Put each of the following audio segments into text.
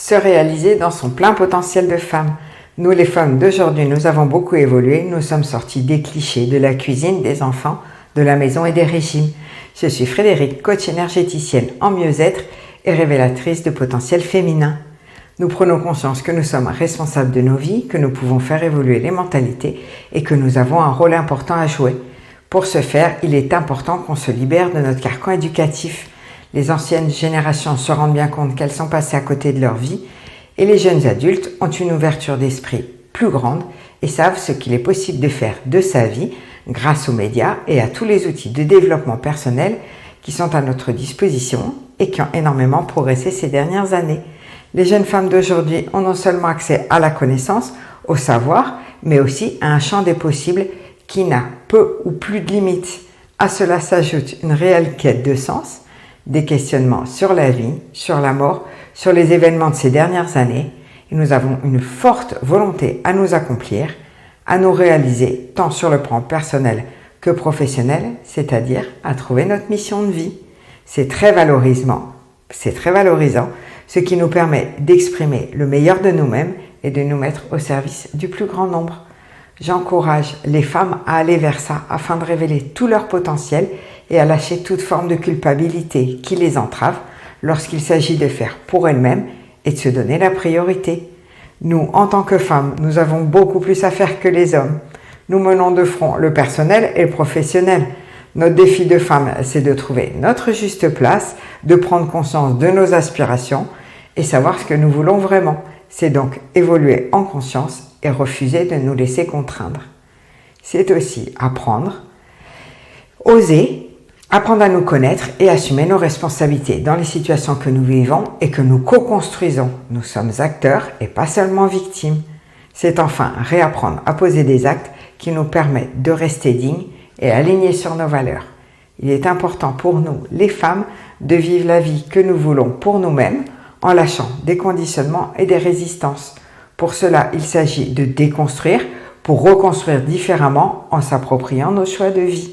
se réaliser dans son plein potentiel de femme. Nous les femmes d'aujourd'hui, nous avons beaucoup évolué, nous sommes sortis des clichés, de la cuisine, des enfants, de la maison et des régimes. Je suis Frédérique, coach énergéticienne en mieux-être et révélatrice de potentiel féminin. Nous prenons conscience que nous sommes responsables de nos vies, que nous pouvons faire évoluer les mentalités et que nous avons un rôle important à jouer. Pour ce faire, il est important qu'on se libère de notre carcan éducatif. Les anciennes générations se rendent bien compte qu'elles sont passées à côté de leur vie et les jeunes adultes ont une ouverture d'esprit plus grande et savent ce qu'il est possible de faire de sa vie grâce aux médias et à tous les outils de développement personnel qui sont à notre disposition et qui ont énormément progressé ces dernières années. Les jeunes femmes d'aujourd'hui ont non seulement accès à la connaissance, au savoir, mais aussi à un champ des possibles qui n'a peu ou plus de limites. À cela s'ajoute une réelle quête de sens, des questionnements sur la vie, sur la mort, sur les événements de ces dernières années, et nous avons une forte volonté à nous accomplir, à nous réaliser tant sur le plan personnel que professionnel, c'est-à-dire à trouver notre mission de vie. C'est très valorisant, ce qui nous permet d'exprimer le meilleur de nous-mêmes et de nous mettre au service du plus grand nombre. J'encourage les femmes à aller vers ça afin de révéler tout leur potentiel et à lâcher toute forme de culpabilité qui les entrave lorsqu'il s'agit de faire pour elles-mêmes et de se donner la priorité. Nous, en tant que femmes, nous avons beaucoup plus à faire que les hommes. Nous menons de front le personnel et le professionnel. Notre défi de femme, c'est de trouver notre juste place, de prendre conscience de nos aspirations et savoir ce que nous voulons vraiment. C'est donc évoluer en conscience et refuser de nous laisser contraindre. C'est aussi apprendre, oser, apprendre à nous connaître et assumer nos responsabilités dans les situations que nous vivons et que nous co-construisons. Nous sommes acteurs et pas seulement victimes. C'est enfin réapprendre à poser des actes qui nous permettent de rester dignes et alignés sur nos valeurs. Il est important pour nous, les femmes, de vivre la vie que nous voulons pour nous-mêmes en lâchant des conditionnements et des résistances. Pour cela, il s'agit de déconstruire pour reconstruire différemment en s'appropriant nos choix de vie.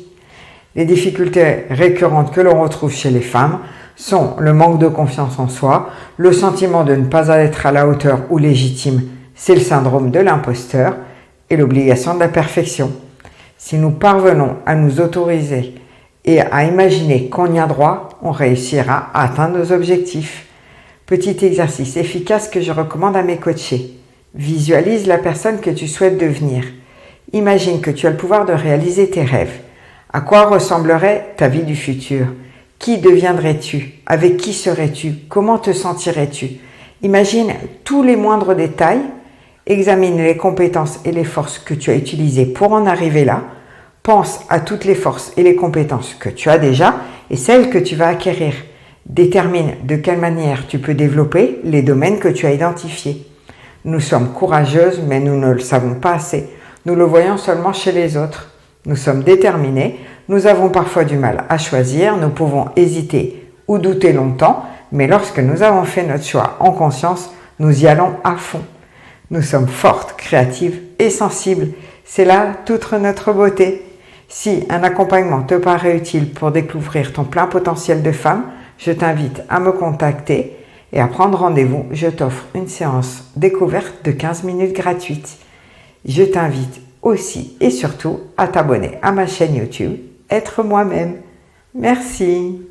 Les difficultés récurrentes que l'on retrouve chez les femmes sont le manque de confiance en soi, le sentiment de ne pas être à la hauteur ou légitime, c'est le syndrome de l'imposteur et l'obligation de la perfection. Si nous parvenons à nous autoriser et à imaginer qu'on y a droit, on réussira à atteindre nos objectifs. Petit exercice efficace que je recommande à mes coachés. Visualise la personne que tu souhaites devenir. Imagine que tu as le pouvoir de réaliser tes rêves. À quoi ressemblerait ta vie du futur? Qui deviendrais-tu? Avec qui serais-tu? Comment te sentirais-tu? Imagine tous les moindres détails. Examine les compétences et les forces que tu as utilisées pour en arriver là. Pense à toutes les forces et les compétences que tu as déjà et celles que tu vas acquérir. Détermine de quelle manière tu peux développer les domaines que tu as identifiés. Nous sommes courageuses, mais nous ne le savons pas assez. Nous le voyons seulement chez les autres. Nous sommes déterminés, nous avons parfois du mal à choisir, nous pouvons hésiter ou douter longtemps, mais lorsque nous avons fait notre choix en conscience, nous y allons à fond. Nous sommes fortes, créatives et sensibles. C'est là toute notre beauté. Si un accompagnement te paraît utile pour découvrir ton plein potentiel de femme, je t'invite à me contacter et à prendre rendez-vous. Je t'offre une séance découverte de 15 minutes gratuite. Je t'invite aussi et surtout à t'abonner à ma chaîne YouTube, Être moi-même. Merci.